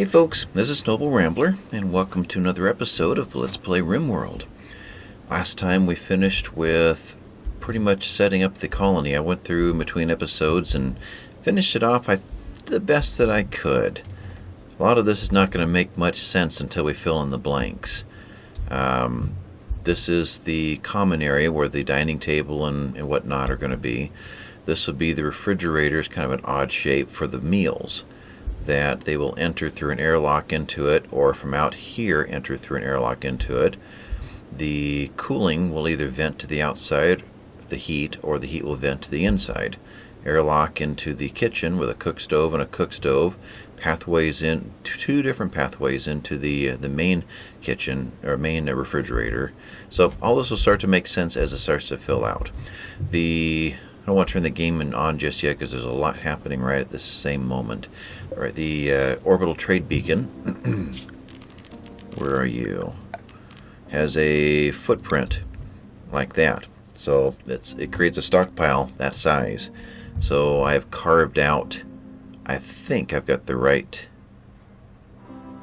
Hey folks, this is Noble Rambler, and welcome to another episode of Let's Play RimWorld. Last time we finished with pretty much setting up the colony. I went through in between episodes and finished it off the best that I could. A lot of this is not going to make much sense until we fill in the blanks. This is the common area where the dining table and whatnot are going to be. This will be the refrigerators, kind of an odd shape for the meals, that they will enter through an airlock into it, or from out here enter through an airlock into it. The cooling will either vent to the outside, the heat, or the heat will vent to the inside. Airlock into the kitchen with a cook stove and a cook stove. Pathways in, two different pathways into the main kitchen, or main refrigerator. So all this will start to make sense as it starts to fill out. I don't want to turn the game on just yet because there's a lot happening right at this same moment. All right, the orbital trade beacon, where are you? Has a footprint like that. So it creates a stockpile that size. So I have carved out, I think I've got the right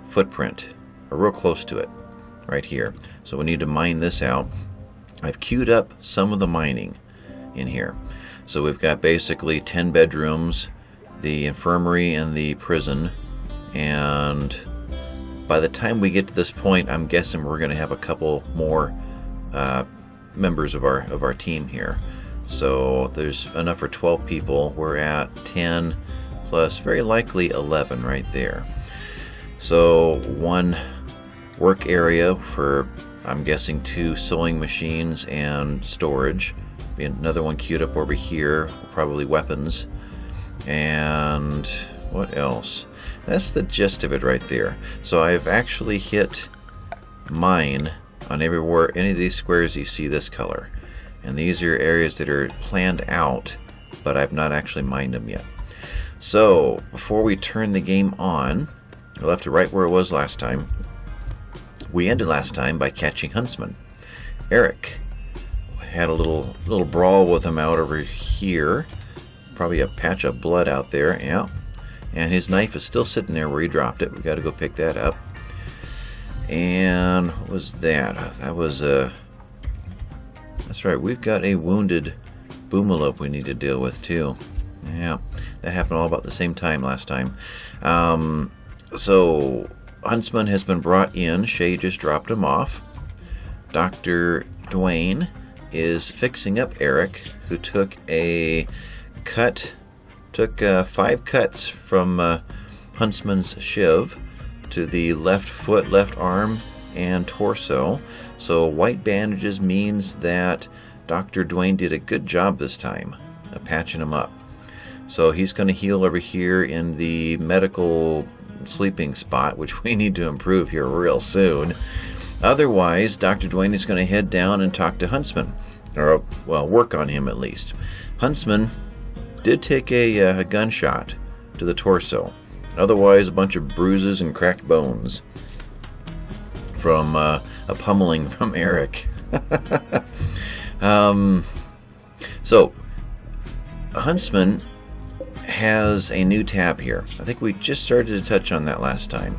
footprint, or real close to it, right here. So we need to mine this out. I've queued up some of the mining in here. So we've got basically 10 bedrooms, the infirmary and the prison, and by the time we get to this point, I'm guessing we're going to have a couple more members of our team here. So there's enough for 12 people. We're at 10 plus very likely 11 right there. So one work area for, I'm guessing, 2 sewing machines and storage. Another one queued up over here, probably weapons. And what else? That's the gist of it right there. So I've actually hit mine on everywhere, any of these squares you see this color. And these are areas that are planned out, but I've not actually mined them yet. So before we turn the game on, I left it right where it was last time. We ended last time by catching Huntsman. Eric had a little brawl with him out over here. Probably a patch of blood out there, yeah. And his knife is still sitting there where he dropped it. We got to go pick that up. And what was that? That was that's right. We've got a wounded Boomalop we need to deal with too. Yeah, that happened all about the same time last time. So Huntsman has been brought in. Shay just dropped him off. Dr. Dwayne is fixing up Eric, who took 5 cuts from Huntsman's shiv to the left foot, left arm, and torso. So white bandages means that Dr. Dwayne did a good job this time of patching him up. So he's going to heal over here in the medical sleeping spot, which we need to improve here real soon. Otherwise, Dr. Dwayne is going to head down and talk to Huntsman, or, well, work on him at least. Huntsman did take a gunshot to the torso. Otherwise, a bunch of bruises and cracked bones from a pummeling from Eric. So, Huntsman has a new tab here. I think we just started to touch on that last time.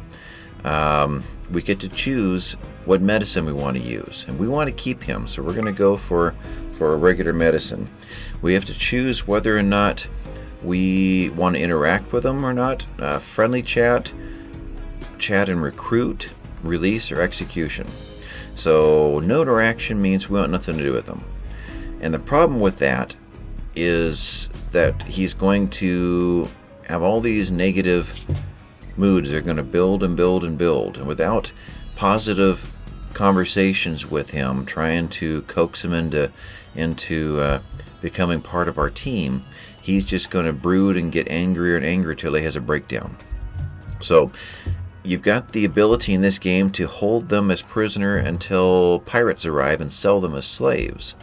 We get to choose what medicine we want to use, and we want to keep him, so we're going to go for a regular medicine. We have to choose whether or not we want to interact with him or not. Friendly chat and recruit, release, or execution. So no interaction means we want nothing to do with him. And the problem with that is that he's going to have all these negative moods. They're going to build and build and build, and without positive conversations with him, trying to coax him into becoming part of our team, he's just going to brood and get angrier and angrier till he has a breakdown. So you've got the ability in this game to hold them as prisoner until pirates arrive and sell them as slaves.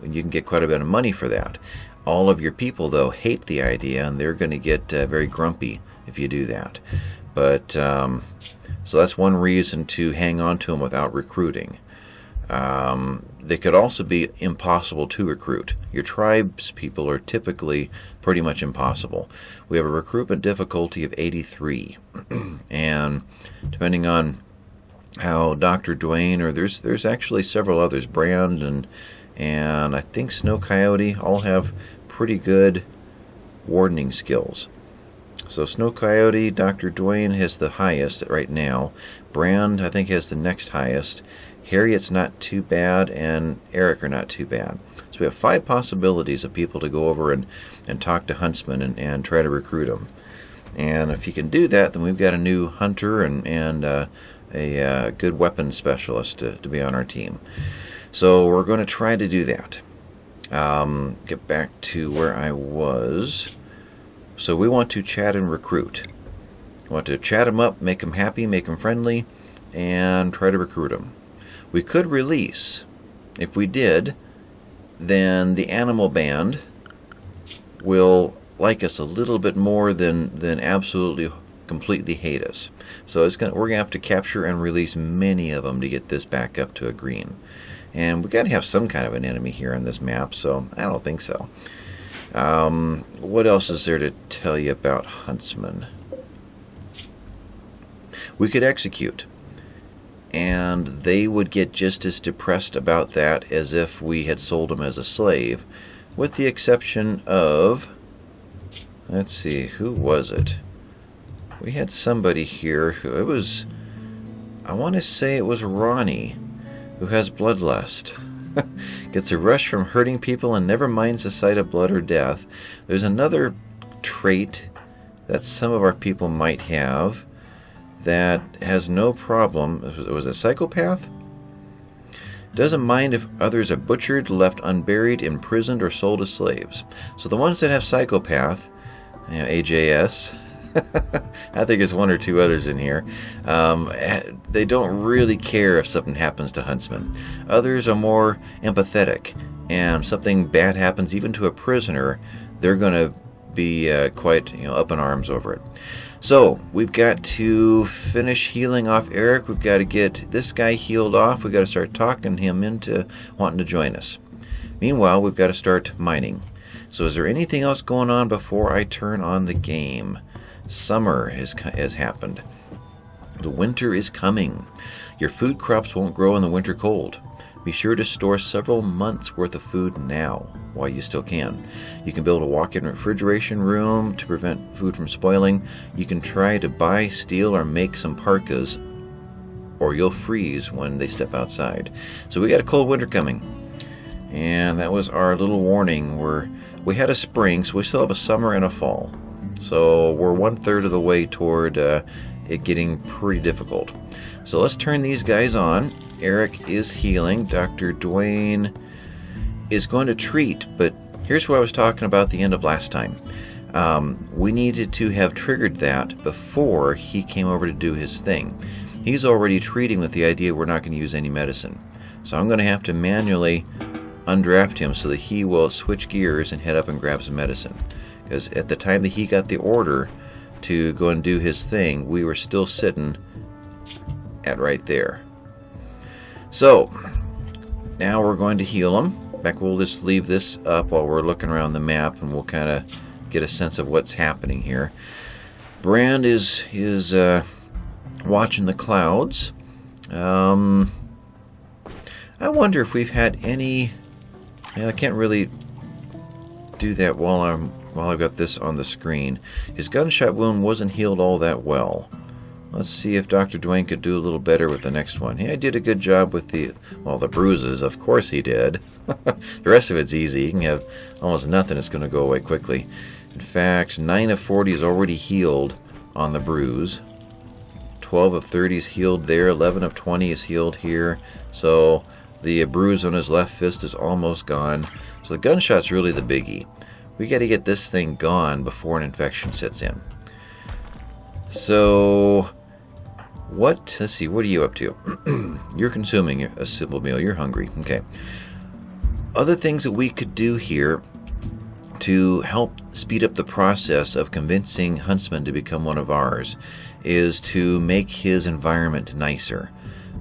You can get quite a bit of money for that. All of your people, though, hate the idea, and they're going to get very grumpy if you do that. But so that's one reason to hang on to them without recruiting. They could also be impossible to recruit. Your tribes people are typically pretty much impossible. We have a recruitment difficulty of 83. And depending on how Dr. Dwayne, or there's actually several others, Brand and I think Snow Coyote, all have pretty good wardening skills. So Snow Coyote, Dr. Dwayne has the highest right now. Brand, I think, has the next highest. Harriet's not too bad, and Eric are not too bad. So we have 5 possibilities of people to go over and talk to huntsmen and try to recruit them. And if you can do that, then we've got a new hunter and a good weapon specialist to be on our team. So we're going to try to do that. Get back to where I was. So we want to chat and recruit. We want to chat them up, make them happy, make them friendly, and try to recruit them. We could release. If we did, then the animal band will like us a little bit more than absolutely completely hate us. So we're going to have to capture and release many of them to get this back up to a green. And we've got to have some kind of an enemy here on this map, so I don't think so. What else is there to tell you about huntsmen? We could execute, and they would get just as depressed about that as if we had sold them as a slave, with the exception of, let's see, who was it? We had somebody here who, it was, I want to say it was Ronnie, who has bloodlust. Gets a rush from hurting people and never minds the sight of blood or death. There's another trait that some of our people might have that has no problem. It was a psychopath. Doesn't mind if others are butchered, left unburied, imprisoned, or sold as slaves. So the ones that have psychopath, AJS, I think there's 1 or 2 others in here, they don't really care if something happens to huntsmen. Others are more empathetic, and something bad happens even to a prisoner, they're going to be quite up in arms over it. So we've got to finish healing off Eric. We've got to get this guy healed off. We've got to start talking him into wanting to join us. Meanwhile, we've got to start mining. So is there anything else going on before I turn on the game? Summer has happened. The winter is coming. Your food crops won't grow in the winter cold. Be sure to store several months' worth of food now, while you still can. You can build a walk-in refrigeration room to prevent food from spoiling. You can try to buy, steal, or make some parkas, or you'll freeze when they step outside. So we got a cold winter coming. And that was our little warning. We had a spring, so we still have a summer and a fall. So we're 1/3 of the way toward it getting pretty difficult. So let's turn these guys on. Eric is healing. Dr. Dwayne is going to treat, but here's what I was talking about the end of last time. We needed to have triggered that before he came over to do his thing. He's already treating with the idea we're not going to use any medicine. So I'm going to have to manually undraft him so that he will switch gears and head up and grab some medicine. Because at the time that he got the order to go and do his thing, we were still sitting at right there. So now we're going to heal him. In fact, we'll just leave this up while we're looking around the map, and we'll kind of get a sense of what's happening here. Brand is watching the clouds. I wonder if we've had any. I can't really do that while I've got this on the screen. His gunshot wound wasn't healed all that well. Let's see if Dr. Dwayne could do a little better with the next one. Yeah, he did a good job with the bruises. Of course he did. The rest of it's easy. You can have almost nothing. It's going to go away quickly. In fact, 9 of 40 is already healed on the bruise. 12 of 30 is healed there. 11 of 20 is healed here. So the bruise on his left fist is almost gone. So the gunshot's really the biggie. We got to get this thing gone before an infection sets in. So let's see, what are you up to? You're consuming a simple meal. You're hungry. Okay. Other things that we could do here to help speed up the process of convincing Huntsman to become one of ours is to make his environment nicer.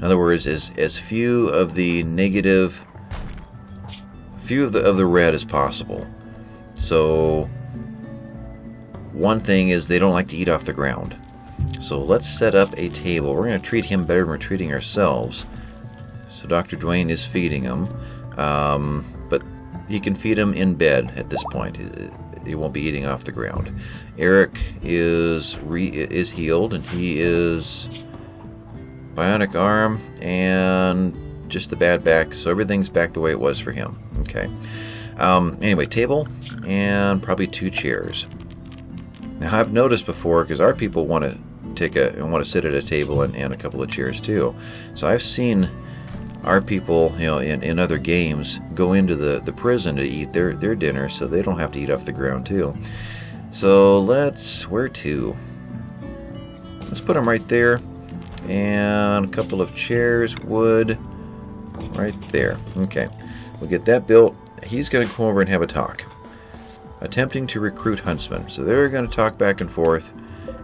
In other words, as few of the negative, few of the red as possible. So one thing is they don't like to eat off the ground. So let's set up a table. We're going to treat him better than we're treating ourselves. So Dr. Dwayne is feeding him, but he can feed him in bed at this point. He won't be eating off the ground. Eric is healed, and he is bionic arm and just the bad back, so everything's back the way it was for him. Okay. Anyway, table and probably 2 chairs. Now I've noticed before, because our people want to sit at a table and a couple of chairs too. So I've seen our people, in other games, go into the prison to eat their dinner, so they don't have to eat off the ground too. So where to? Let's put them right there, and a couple of chairs, wood, right there. Okay, we'll get that built. He's going to come over and have a talk. Attempting to recruit huntsmen. So they're going to talk back and forth,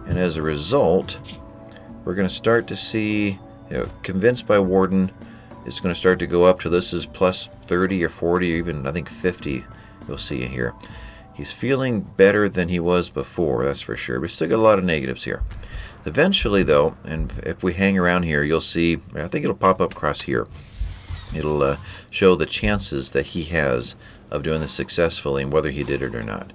and as a result, we're going to start to see, convinced by Warden. It's going to start to go up to, this is plus 30 or 40 or even I think 50. You'll see it here. He's feeling better than he was before, that's for sure. But still got a lot of negatives here. Eventually though, and if we hang around here, you'll see, I think it'll pop up across here. It'll show the chances that he has of doing this successfully and whether he did it or not.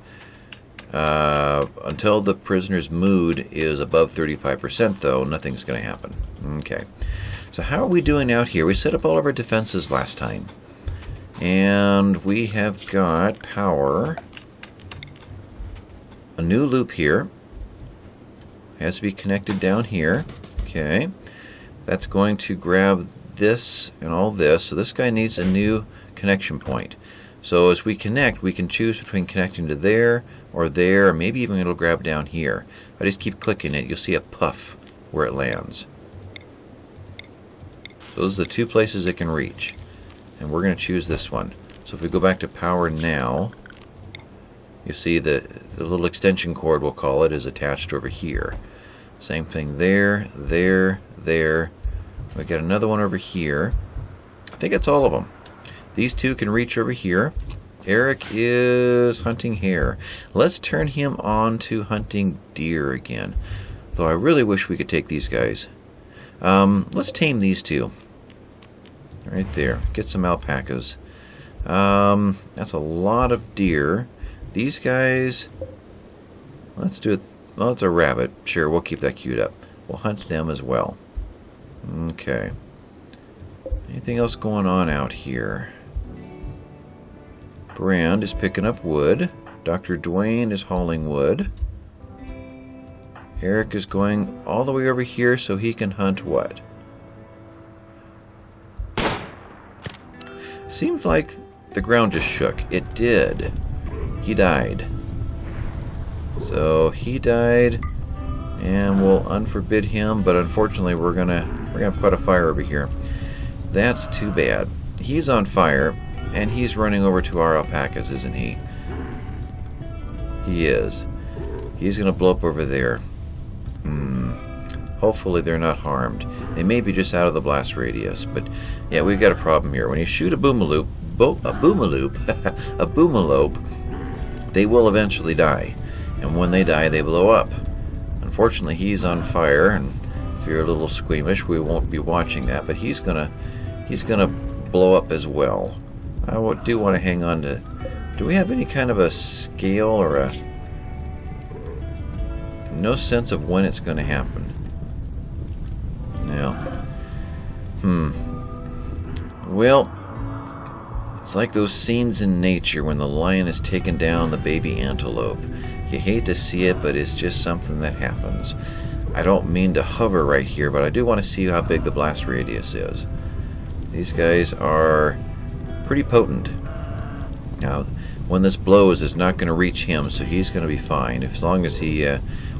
Until the prisoner's mood is above 35% though, nothing's going to happen. Okay. So how are we doing out here? We set up all of our defenses last time. And we have got power. A new loop here. Has to be connected down here. Okay. That's going to grab this and all this. So this guy needs a new connection point. So as we connect, we can choose between connecting to there, or maybe even it'll grab down here. If I just keep clicking it, you'll see a puff where it lands. Those are the 2 places it can reach. And we're going to choose this one. So if we go back to power now, you see the little extension cord, we'll call it, is attached over here. Same thing there, there, there. We got another one over here. I think that's all of them. These 2 can reach over here. Eric is hunting hare. Let's turn him on to hunting deer again. Though I really wish we could take these guys. Let's tame these 2. Right there. Get some alpacas. That's a lot of deer. These guys, let's do it. Well, it's a rabbit. Sure, we'll keep that queued up. We'll hunt them as well. Okay. Anything else going on out here? Brand is picking up wood. Dr. Dwayne is hauling wood. Eric is going all the way over here so he can hunt what? Seems like the ground just shook. It did. He died. So he died, and we'll unforbid him, but unfortunately we're gonna have quite a fire over here. That's too bad. He's on fire, and he's running over to our alpacas, isn't he? He is. He's gonna blow up over there. Hopefully they're not harmed. They may be just out of the blast radius, but yeah, we've got a problem here. When you shoot a boomaloop, they will eventually die. And when they die, they blow up. Unfortunately, he's on fire, and if you're a little squeamish, we won't be watching that, but he's gonna blow up as well. I do want to hang on to... Do we have any kind of a scale or a... No sense of when it's going to happen. Now, well, it's like those scenes in nature when the lion has taken down the baby antelope. You hate to see it, but it's just something that happens. I don't mean to hover right here, but I do want to see how big the blast radius is. These guys are pretty potent. Now, when this blows, it's not going to reach him, so he's going to be fine, as long as he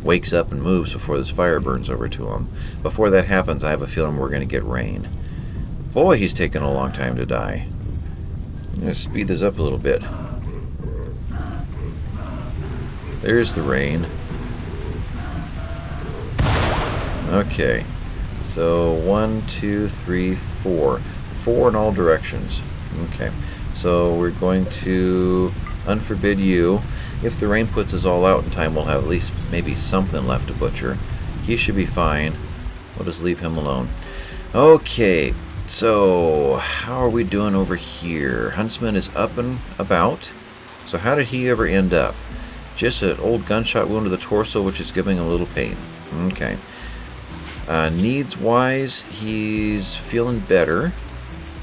wakes up and moves before this fire burns over to him. Before that happens, I have a feeling we're going to get rain. Boy, he's taken a long time to die. I'm going to speed this up a little bit. There's the rain. Okay. So 1, 2, 3, 4. 4 in all directions. Okay. So we're going to unforbid you. If the rain puts us all out in time, we'll have at least maybe something left to butcher. He should be fine. We'll just leave him alone. Okay. So how are we doing over here? Huntsman is up and about. So how did he ever end up? Just an old gunshot wound to the torso, which is giving him a little pain. Okay. Needs-wise, he's feeling better.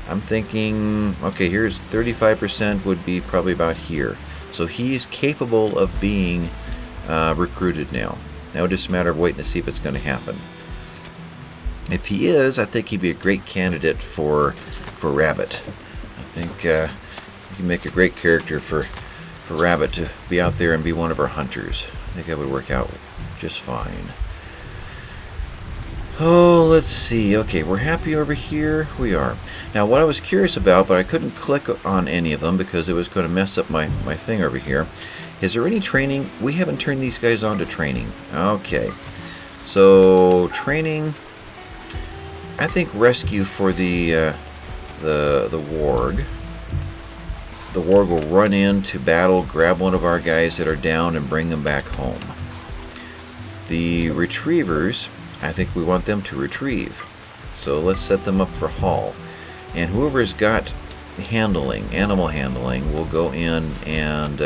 I'm thinking, okay, here's 35% would be probably about here. So he's capable of being recruited now. Now it's just a matter of waiting to see if it's going to happen. If he is, I think he'd be a great candidate for Rabbit. I think he can make a great character for Rabbit to be out there and be one of our hunters. I think that would work out just fine. Oh, let's see. Okay, we're happy over here. We are. Now, what I was curious about, but I couldn't click on any of them because it was going to mess up my thing over here. Is there any training? We haven't turned these guys on to training. Okay. So, training. I think rescue for the warg. The warg will run into battle, grab one of our guys that are down, and bring them back home. The retrievers, I think we want them to retrieve. So let's set them up for haul. And whoever's got handling, animal handling, will go in and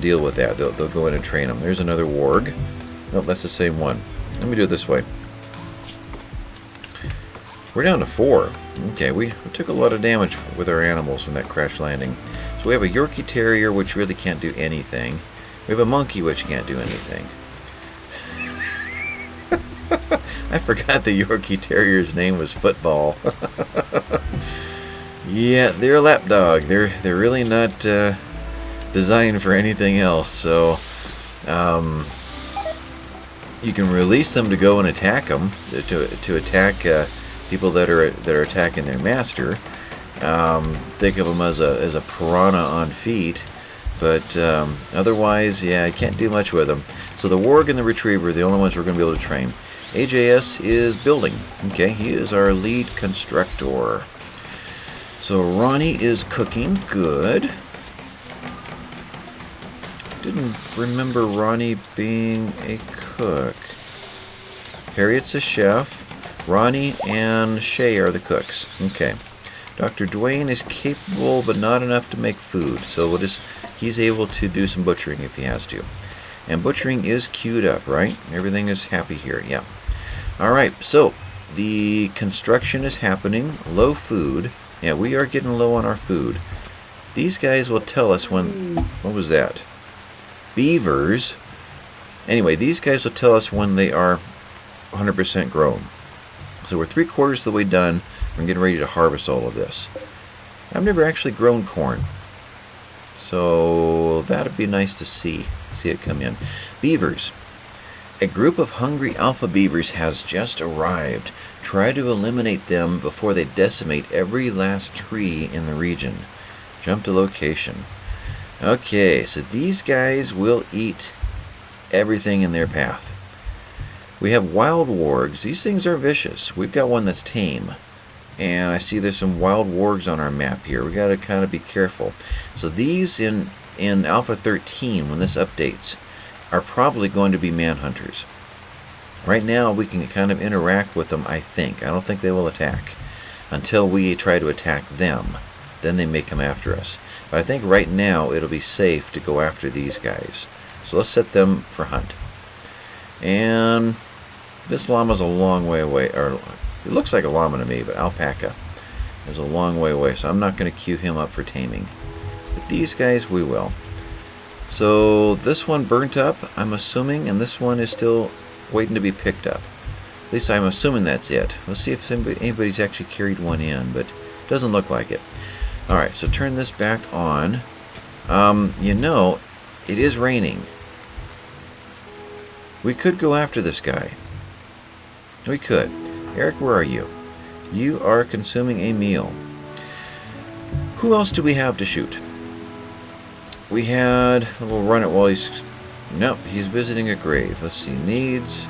deal with that. They'll go in and train them. There's another warg. Nope, that's the same one. Let me do it this way. We're down to 4. Okay, we took a lot of damage with our animals from that crash landing. So we have a Yorkie Terrier, which really can't do anything. We have a monkey, which can't do anything. I forgot the Yorkie Terrier's name was Football. Yeah, they're a lapdog. They're really not designed for anything else. So you can release them to go and attack them, to attack people that are attacking their master. Think of them as a piranha on feet. But otherwise, yeah, I can't do much with them. So the warg and the retriever are the only ones we're going to be able to train. AJS is building. Okay, he is our lead constructor. So Ronnie is cooking. Good. Didn't remember Ronnie being a cook. Harriet's a chef. Ronnie and Shay are the cooks. Okay. Dr. Dwayne is capable, but not enough to make food. So he's able to do some butchering if he has to. And butchering is queued up, right? Everything is happy here. Yeah. All right. So the construction is happening. Low food. Yeah, we are getting low on our food. These guys will tell us when... What was that? Beavers. Anyway, these guys will tell us when they are 100% grown. So we're 3/4 of the way done. We're getting ready to harvest all of this. I've never actually grown corn. So that'd be nice to see it come in. Beavers. A group of hungry alpha beavers has just arrived. Try to eliminate them before they decimate every last tree in the region. Jump to location. Okay, so these guys will eat everything in their path. We have wild wargs. These things are vicious. We've got one that's tame. And I see there's some wild wargs on our map here. We got to kind of be careful. So these in Alpha 13, when this updates, are probably going to be manhunters. Right now, we can kind of interact with them, I think. I don't think they will attack until we try to attack them. Then they may come after us. But I think right now, it'll be safe to go after these guys. So let's set them for hunt. And this llama's a long way away. Or it looks like a llama to me, but alpaca is a long way away. So I'm not going to queue him up for taming. But these guys, we will. So this one burnt up, I'm assuming, and this one is still waiting to be picked up. At least I'm assuming that's it. Let's see if anybody's actually carried one in, but it doesn't look like it. Alright, so turn this back on. You know, it is raining. We could go after this guy. We could. Eric, where are you? You are consuming a meal. Who else do we have to shoot? We had... We'll run it while he's... Nope, he's visiting a grave. Let's see. Needs...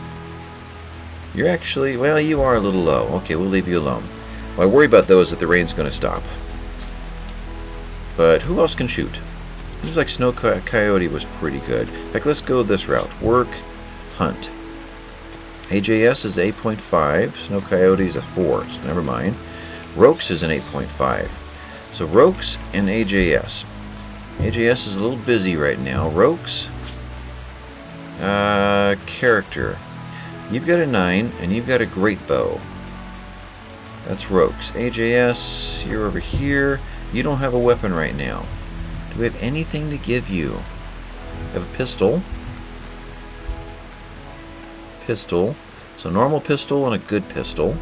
You're actually, well, you are a little low. Okay, we'll leave you alone. What I worry about, though, is that the rain's going to stop. But who else can shoot? Seems like Snow Coyote was pretty good. In fact, let's go this route. Work, hunt. AJS is 8.5. Snow Coyote is a 4, so never mind. Rokes is an 8.5. So Rokes and AJS. AJS is a little busy right now. Rokes, character. You've got a 9, and you've got a great bow. That's Rokes. AJS, you're over here. You don't have a weapon right now. Do we have anything to give you? We have a pistol. Pistol. So normal pistol and a good pistol.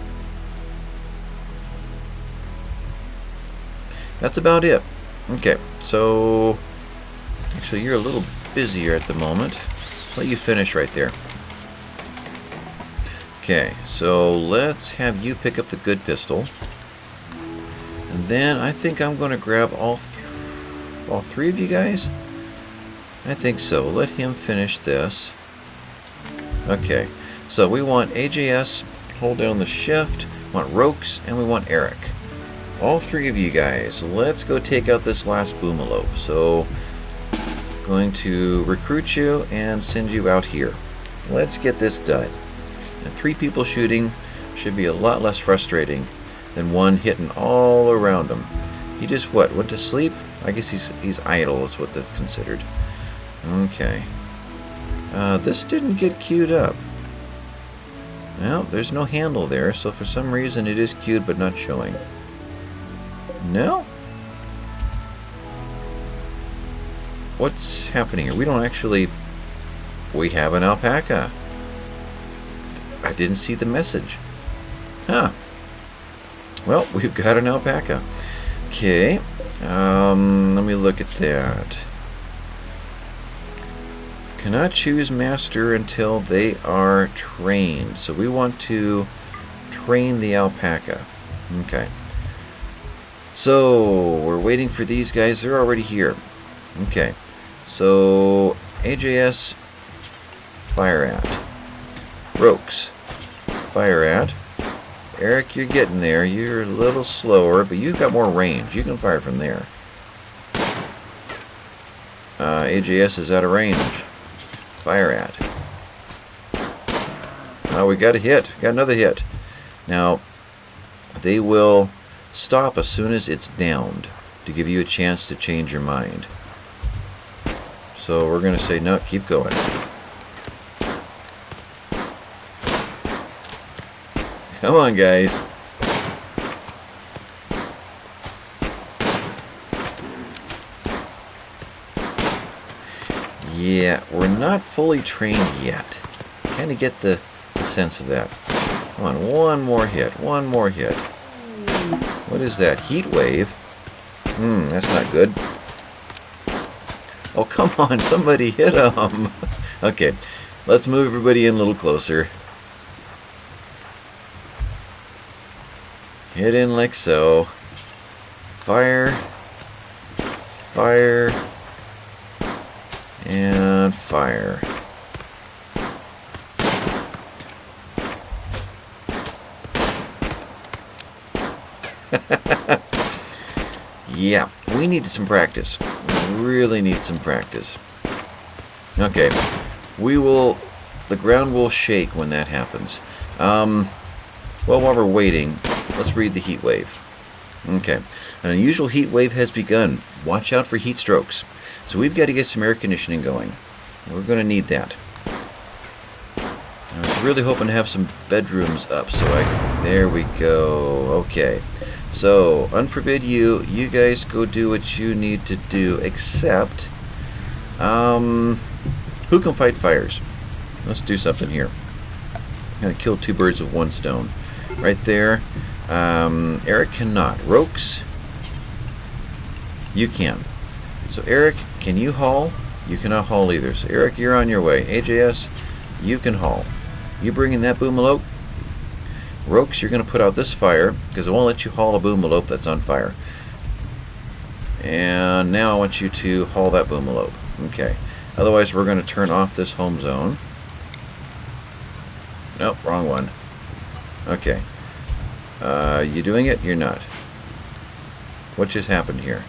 That's about it. Okay, so actually you're a little busier at the moment. Let you finish right there. Okay, so let's have you pick up the good pistol. And then I think I'm going to grab all three of you guys. I think so. Let him finish this. Okay, so we want AJS, hold down the shift, we want Rokes, and we want Eric. All three of you guys, let's go take out this last boomalope. So, going to recruit you and send you out here. Let's get this done. And 3 people shooting should be a lot less frustrating than one hitting all around him. He just, what, went to sleep? I guess he's idle is what that's considered. Okay. This didn't get queued up. Well, there's no handle there, so for some reason it is queued but not showing. No? What's happening here? We don't actually... We have an alpaca. I didn't see the message. Huh. Well, we've got an alpaca. Okay. Let me look at that. Cannot choose master until they are trained. So we want to train the alpaca. Okay. So we're waiting for these guys. They're already here. Okay. So AJS, fire at. Rokes, fire at. Eric, you're getting there. You're a little slower, but you've got more range. You can fire from there. AJS is out of range. Fire at. We got a hit. Got another hit. Now, they will stop as soon as it's downed to give you a chance to change your mind. So we're going to say, no, keep going. Come on, guys. Yeah, we're not fully trained yet. Kind of get the sense of that. Come on, one more hit. One more hit. What is that? Heat wave? That's not good. Oh, come on. Somebody hit him. Okay, let's move everybody in a little closer. Hit in like so. Fire. Fire. And fire. Yeah, we need some practice. We really need some practice. Okay, the ground will shake when that happens. Well, while we're waiting, let's read the heat wave. Okay, an unusual heat wave has begun. Watch out for heat strokes. So we've got to get some air conditioning going. We're going to need that. I was really hoping to have some bedrooms up, so there we go. Okay. So, unforbid you guys go do what you need to do, except, who can fight fires? Let's do something here. I'm going to kill 2 birds with 1 stone. Right there. Eric cannot. Rokes, you can. So Eric, can you haul? You cannot haul either. So Eric, you're on your way. AJS, you can haul. You bring in that boomalope. Rokes, you're going to put out this fire, because it won't let you haul a boomalope that's on fire. And now I want you to haul that boomalope. Okay. Otherwise, we're going to turn off this home zone. Nope, wrong one. Okay. You doing it? You're not. What just happened here?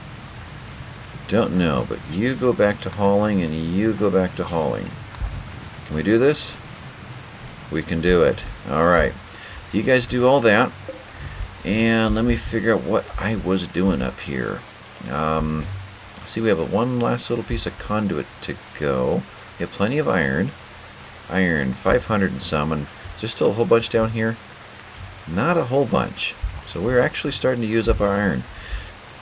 Don't know, but you go back to hauling and you go back to hauling. Can we do this? We can do it. Alright. So you guys do all that. And let me figure out what I was doing up here. See, we have one last little piece of conduit to go. We have plenty of iron. Iron, 500 and some. And is there still a whole bunch down here? Not a whole bunch. So we're actually starting to use up our iron.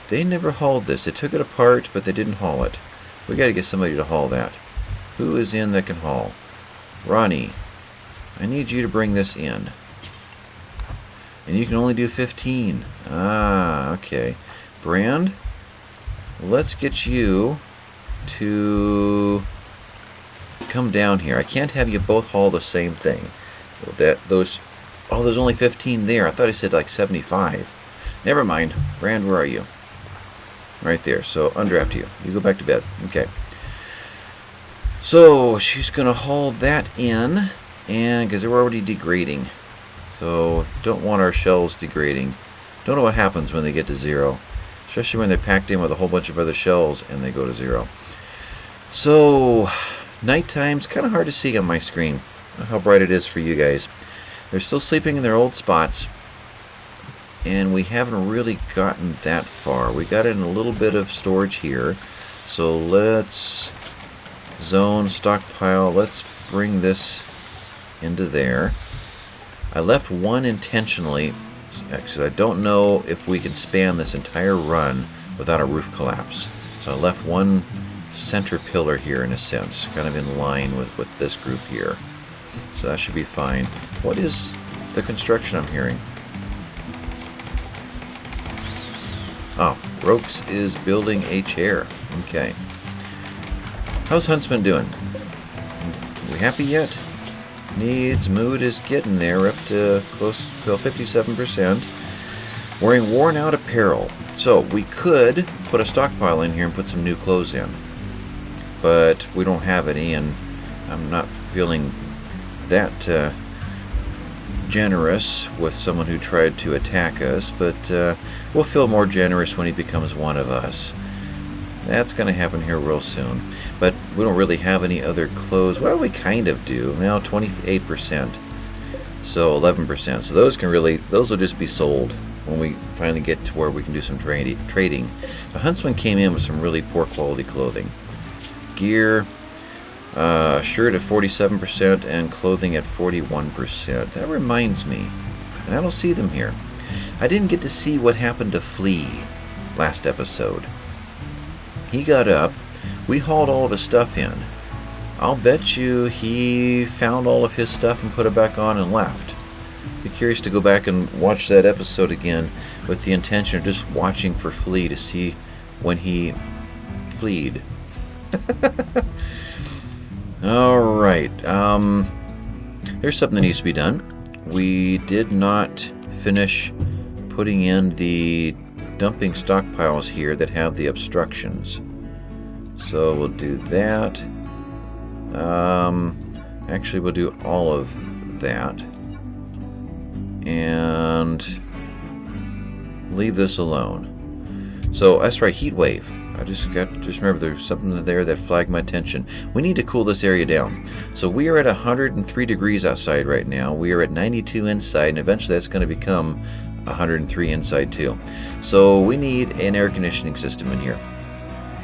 They never hauled this. They took it apart, but they didn't haul it. We got to get somebody to haul that. Who is in that can haul? Ronnie, I need you to bring this in. And you can only do 15. Ah, okay. Brand, let's get you to come down here. I can't have you both haul the same thing. There's only 15 there. I thought I said like 75. Never mind. Brand, where are you? Right there. So undraft you. You go back to bed. Okay. So she's going to haul that in, and because they're already degrading. So don't want our shells degrading. Don't know what happens when they get to 0. Especially when they're packed in with a whole bunch of other shells and they go to 0. So nighttime's kind of hard to see on my screen. I don't know how bright it is for you guys. They're still sleeping in their old spots. And we haven't really gotten that far. We got in a little bit of storage here. So let's zone, stockpile. Let's bring this into there. I left one intentionally because I don't know if we can span this entire run without a roof collapse. So I left one center pillar here in a sense, kind of in line with this group here. So that should be fine. What is the construction I'm hearing? Oh, Ropes is building a chair. Okay. How's Huntsman doing? We happy yet? Needs, mood is getting there, up to close to 57%. Wearing worn out apparel. So we could put a stockpile in here and put some new clothes in. But we don't have any, and I'm not feeling that generous with someone who tried to attack us, but we'll feel more generous when he becomes one of us. That's going to happen here real soon. But we don't really have any other clothes. Well, we kind of do. Now 28%. So 11%. So those will just be sold when we finally get to where we can do some trading. The Huntsman came in with some really poor quality clothing. Gear, shirt at 47% and clothing at 41%. That reminds me, and I don't see them here. I didn't get to see what happened to Flea last episode. He got up. We hauled all of his stuff in. I'll bet you he found all of his stuff and put it back on and left. Be curious to go back and watch that episode again with the intention of just watching for Flea to see when he fleed. Alright. There's something that needs to be done. We did not finish putting in the dumping stockpiles here that have the obstructions. So we'll do that. Actually, we'll do all of that. And leave this alone. So that's right, heat wave. I just remember there's something there that flagged my attention. We need to cool this area down. So we are at 103 degrees outside right now. We are at 92 inside, and eventually that's going to become 103 inside too. So we need an air conditioning system in here.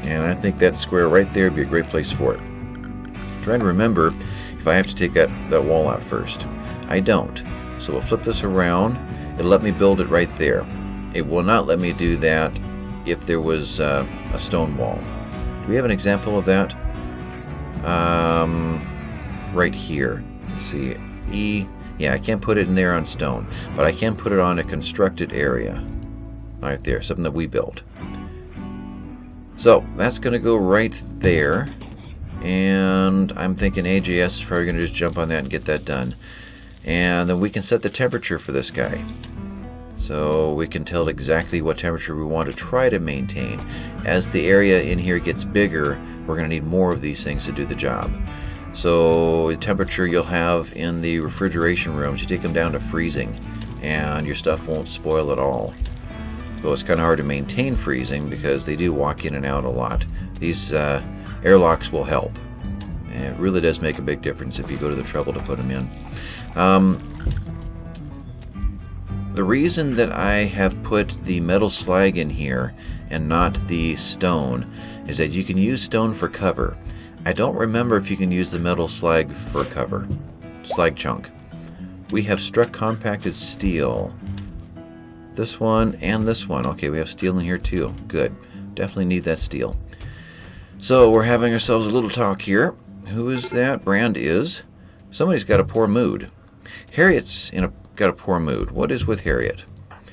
And I think that square right there would be a great place for it. I'm trying to remember if I have to take that wall out first. I don't. So we'll flip this around. It'll let me build it right there. It will not let me do that if there was a stone wall. Do we have an example of that? Right here. Let's see. E. Yeah, I can't put it in there on stone, but I can put it on a constructed area. Right there. Something that we built. So that's going to go right there, and I'm thinking AJS is probably going to just jump on that and get that done. And then we can set the temperature for this guy. So we can tell exactly what temperature we want to try to maintain. As the area in here gets bigger, we're going to need more of these things to do the job. So the temperature you'll have in the refrigeration rooms, you take them down to freezing. and your stuff won't spoil at all. So it's kind of hard to maintain freezing because they do walk in and out a lot. These airlocks will help. And it really does make a big difference if you go to the trouble to put them in. The reason that I have put the metal slag in here and not the stone is that you can use stone for cover. I don't remember if you can use the metal slag for cover. Slag chunk. We have struck compacted steel. This one and this one. Okay, we have steel in here too. Good. Definitely need that steel. So we're having ourselves a little talk here. Who is that? Brand is. Somebody's got a poor mood. Harriet's got a poor mood. What is with Harriet?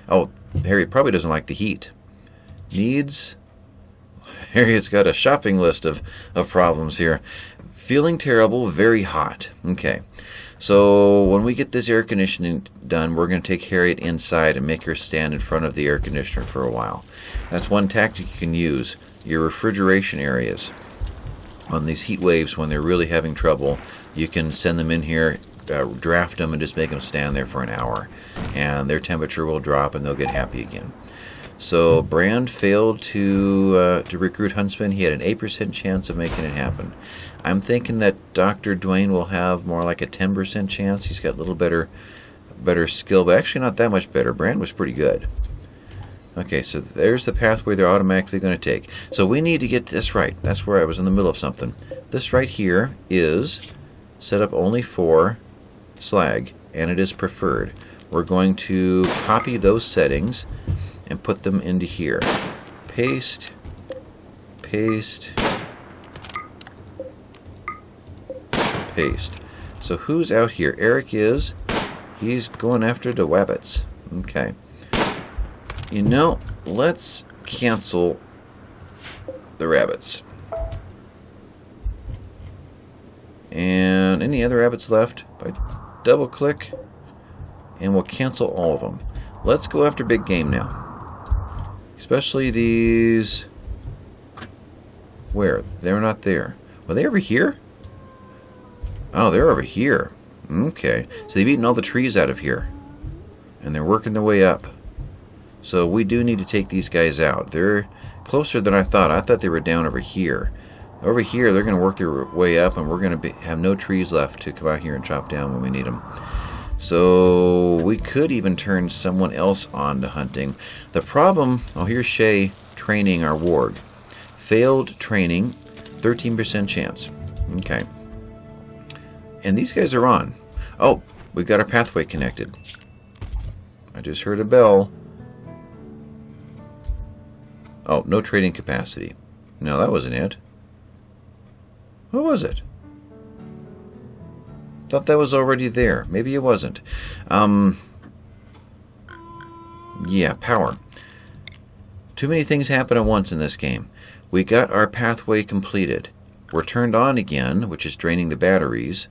Oh, Harriet probably doesn't like the heat. Needs. Harriet's got a shopping list of problems here. Feeling terrible, very hot. Okay. So when we get this air conditioning done, we're going to take Harriet inside and make her stand in front of the air conditioner for a while. That's one tactic you can use. Your refrigeration areas. On these heat waves, when they're really having trouble, you can send them in here, draft them, and just make them stand there for an hour. And their temperature will drop and they'll get happy again. So Brand failed to recruit Huntsman. He had an 8% chance of making it happen. I'm thinking that Dr. Dwayne will have more like a 10% chance. He's got a little better skill, but actually not that much better. Brand was pretty good. Okay, so there's the pathway they're automatically going to take. So we need to get this right. That's where I was in the middle of something. This right here is set up only for slag, and it is preferred. We're going to copy those settings and put them into here. Paste, paste, paste. So who's out here? Eric is. He's going after the wabbits. Okay. You know, let's cancel the rabbits. And any other rabbits left? If I double click, and we'll cancel all of them. Let's go after big game now. Especially these. Where? They're not there. Were they over here? Oh, they're over here. Okay. So they've eaten all the trees out of here. And they're working their way up. So we do need to take these guys out. They're closer than I thought. I thought they were down over here. Over here, they're going to work their way up, and we're going to have no trees left to come out here and chop down when we need them. So we could even turn someone else on to hunting. The problem, oh, here's Shay training our ward. Failed training, 13% chance. Okay. And these guys are on. Oh, we've got our pathway connected. I just heard a bell. Oh, no trading capacity. No, that wasn't it. What was it? Thought that was already there. Maybe it wasn't. Yeah, power. Too many things happen at once in this game. We got our pathway completed. We're turned on again, which is draining the batteries,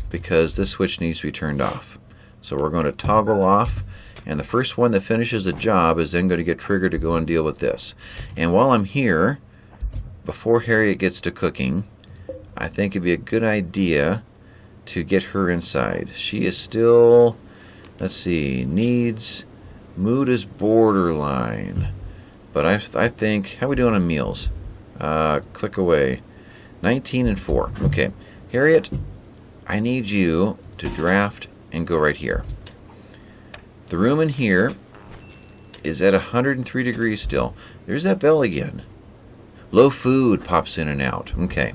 because this switch needs to be turned off. So we're going to toggle off, and the first one that finishes the job is then going to get triggered to go and deal with this. And while I'm here, before Harriet gets to cooking, I think it'd be a good idea to get her inside. She is still, let's see, needs, mood is borderline. But I think, how are we doing on meals? Click away. 19 and 4. Okay. Harriet, I need you to draft and go right here. The room in here is at 103 degrees still. There's that bell again. Low food pops in and out. Okay.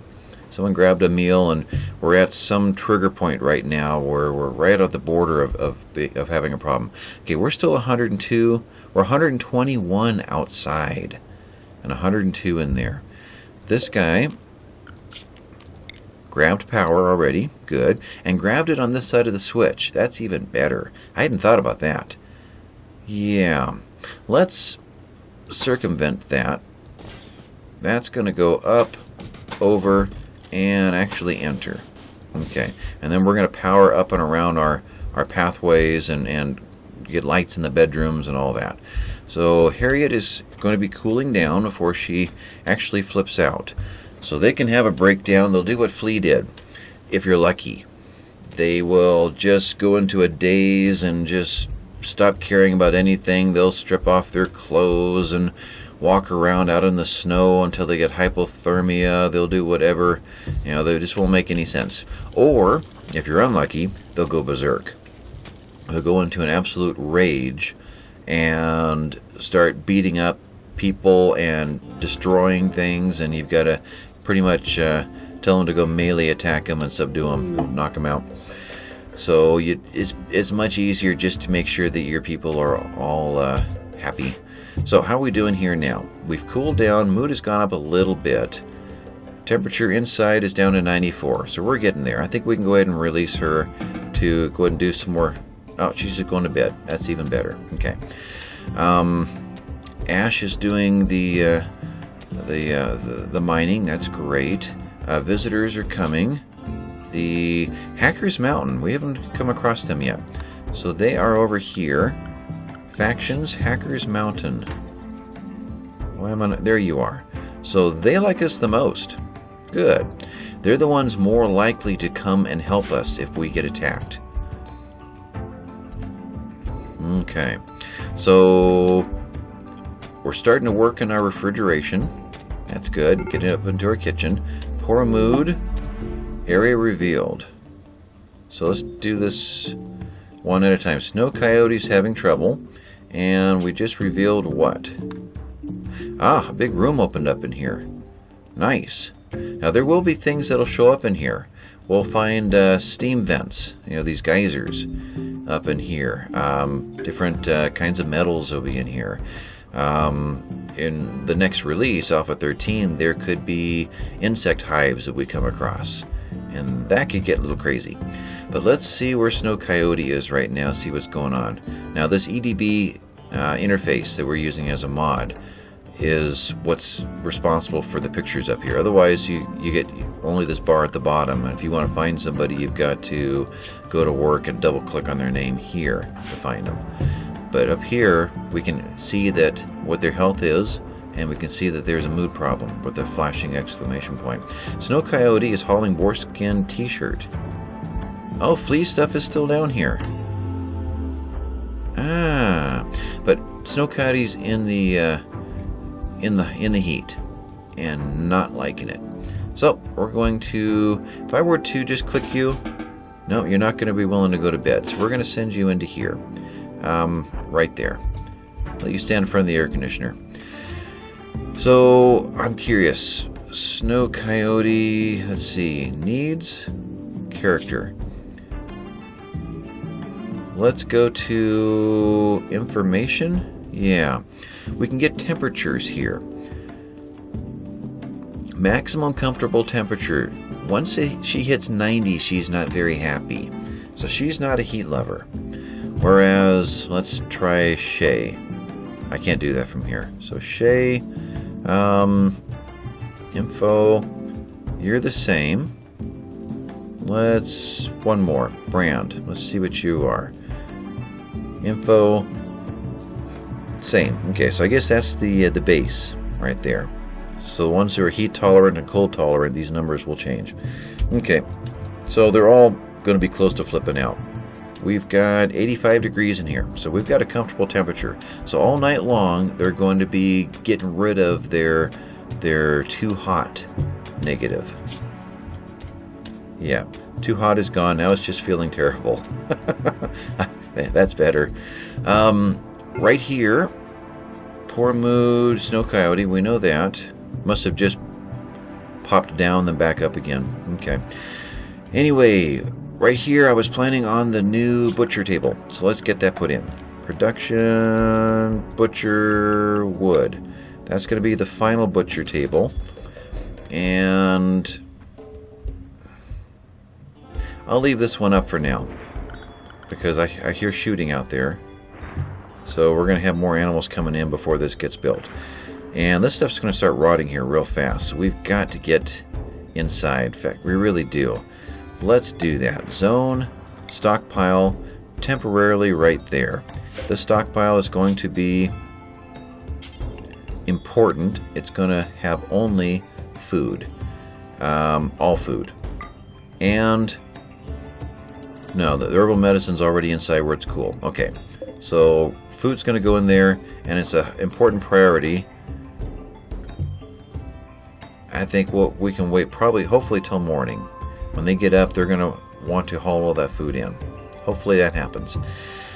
Someone grabbed a meal, and we're at some trigger point right now where we're right at the border of having a problem. Okay, we're still 102. We're 121 outside and 102 in there. This guy grabbed power already. Good. And grabbed it on this side of the switch. That's even better. I hadn't thought about that. Yeah. Let's circumvent that. That's going to go up, over, and actually enter. Okay. And then we're going to power up and around our pathways and get lights in the bedrooms and all that. So Harriet is going to be cooling down before she actually flips out. So they can have a breakdown. They'll do what Flea did, if you're lucky. They will just go into a daze and just stop caring about anything. They'll strip off their clothes and walk around out in the snow until they get hypothermia. They'll do whatever. They just won't make any sense. Or, if you're unlucky, they'll go berserk. They'll go into an absolute rage and start beating up people and destroying things, and you've got to pretty much tell them to go melee attack them and subdue them, knock them out. So it's much easier just to make sure that your people are all happy. So how are we doing here now? We've cooled down. Mood has gone up a little bit. Temperature inside is down to 94, so we're getting there. I think we can go ahead and release her to go ahead and do some more. Oh, she's just going to bed. That's even better. Okay. Ash is doing the mining. That's great. Visitors are coming. The Hackers Mountain. We haven't come across them yet. So they are over here. Factions, Hackers Mountain. Why am I not? There you are. So they like us the most. Good. They're the ones more likely to come and help us if we get attacked. Okay. So we're starting to work on our refrigeration. That's good. Getting up into our kitchen. Poor mood. Area revealed. So let's do this one at a time. Snow Coyote's having trouble. And we just revealed what? Ah, a big room opened up in here. Nice. Now there will be things that'll show up in here. We'll find steam vents. These geysers up in here. Different kinds of metals will be in here. In the next release, Alpha 13, there could be insect hives that we come across. And that could get a little crazy. But let's see where Snow Coyote is right now, see what's going on. Now this EDB interface that we're using as a mod is what's responsible for the pictures up here. Otherwise, you get only this bar at the bottom. And if you want to find somebody, you've got to go to work and double click on their name here to find them. But up here, we can see that what their health is, and we can see that there's a mood problem with a flashing exclamation point. Snow Coyote is hauling Boarskin t-shirt. Oh, flea stuff is still down here. Ah, but Snow Coyote's in the heat and not liking it. So we're going to, if I were to just click you, no, you're not going to be willing to go to bed. So we're going to send you into here, right there. Let you stand in front of the air conditioner. So I'm curious. Snow Coyote, let's see, needs character. Let's go to information. Yeah, we can get temperatures here. Maximum comfortable temperature. Once she hits 90, she's not very happy. So she's not a heat lover. Whereas, let's try Shay. I can't do that from here. So Shay, info, you're the same. Let's, one more, brand. Let's see what you are. Info, same. Okay, so I guess that's the base right there. So the ones who are heat tolerant and cold tolerant, these numbers will change. Okay, so they're all going to be close to flipping out. We've got 85 degrees in here, so we've got a comfortable temperature. So all night long, they're going to be getting rid of their too hot negative. Yeah, too hot is gone. Now it's just feeling terrible. That's better. Right here, poor mood, Snow Coyote, we know that. Must have just popped down, then back up again. Okay. Anyway, right here I was planning on the new butcher table. So let's get that put in. Production, butcher, wood. That's going to be the final butcher table. And I'll leave this one up for now, because I hear shooting out there. So we're going to have more animals coming in before this gets built. And this stuff's going to start rotting here real fast. So we've got to get inside. In fact, we really do. Let's do that. Zone, stockpile, temporarily right there. The stockpile is going to be important. It's going to have only food. All food. And no, the herbal medicine's already inside where it's cool. Okay, So food's going to go in there, and it's an important priority. I think we can wait hopefully till morning. When they get up, they're going to want to haul all that food in. Hopefully that happens.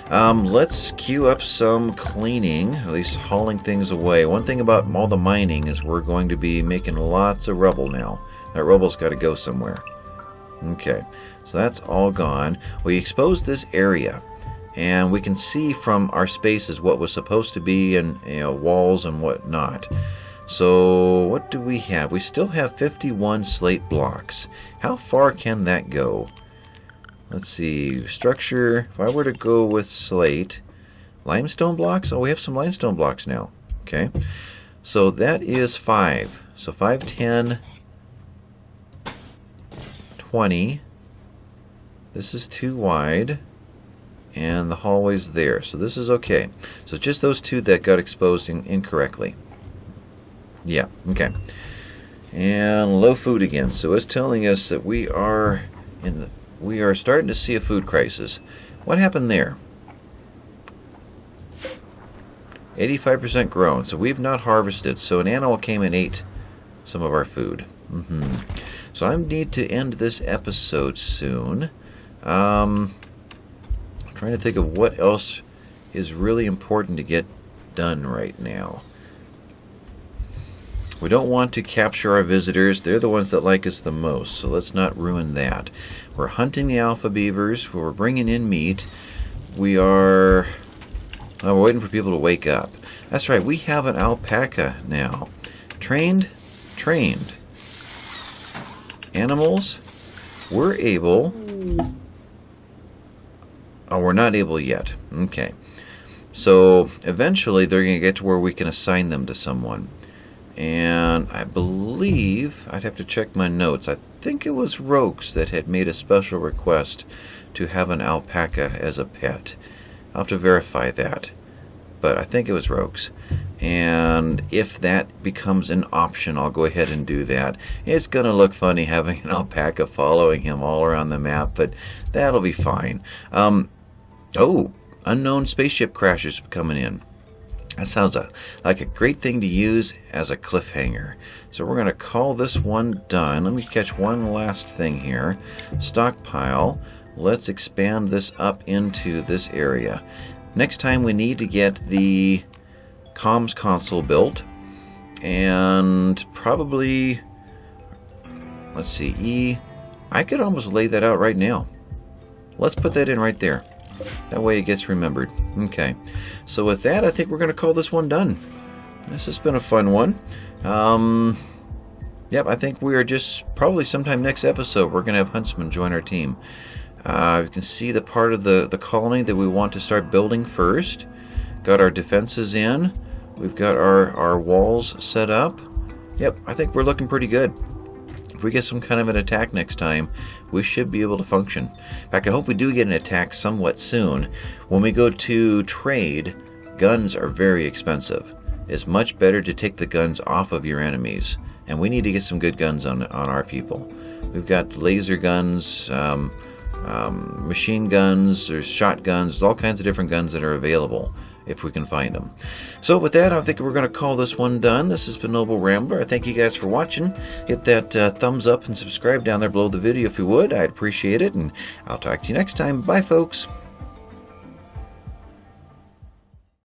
Let's queue up some cleaning, at least hauling things away. One thing about all the mining is we're going to be making lots of rubble now. That rubble's got to go somewhere. Okay, so that's all gone. We exposed this area, and we can see from our spaces what was supposed to be in walls and what not. So what do we have? We still have 51 slate blocks. How far can that go? Let's see, structure, if I were to go with slate, limestone blocks? Oh, we have some limestone blocks now. Okay, so that is 5. So 5, 10, 20. This is too wide, and the hallway's there. So this is okay. So it's just those two that got exposed incorrectly. Yeah, okay. And low food again. So it's telling us that we are starting to see a food crisis. What happened there? 85% grown. So we've not harvested. So an animal came and ate some of our food. So I need to end this episode soon. I'm trying to think of what else is really important to get done right now. We don't want to capture our visitors. They're the ones that like us the most, so let's not ruin that. We're hunting the alpha beavers. We're bringing in meat. We're waiting for people to wake up. That's right, we have an alpaca now. Trained. Animals, we're able... Oh, we're not able yet. Okay. So eventually they're going to get to where we can assign them to someone. And I believe, I'd have to check my notes, I think it was Rogues that had made a special request to have an alpaca as a pet. I'll have to verify that, but I think it was Rogues. And if that becomes an option, I'll go ahead and do that. It's going to look funny having an alpaca following him all around the map, but that'll be fine. Oh, unknown spaceship crashes coming in. That sounds like a great thing to use as a cliffhanger. So we're going to call this one done. Let me catch one last thing here. Stockpile. Let's expand this up into this area. Next time we need to get the comms console built. And probably, let's see, I could almost lay that out right now. Let's put that in right there. That way it gets remembered. Okay. So with that, I think we're going to call this one done. This has been a fun one. Yep, I think we are just probably sometime next episode we're going to have Huntsman join our team. You can see the part of the colony that we want to start building first. Got our defenses in. We've got our walls set up. Yep, I think we're looking pretty good. If we get some kind of an attack next time, we should be able to function. In fact, I hope we do get an attack somewhat soon. When we go to trade, guns are very expensive. It's much better to take the guns off of your enemies. And we need to get some good guns on our people. We've got laser guns, machine guns, there's shotguns, there's all kinds of different guns that are available if we can find them. So with that, I think we're going to call this one done. This has been Noble Rambler. I thank you guys for watching. Hit that thumbs up and subscribe down there below the video if you would. I'd appreciate it, and I'll talk to you next time. Bye, folks.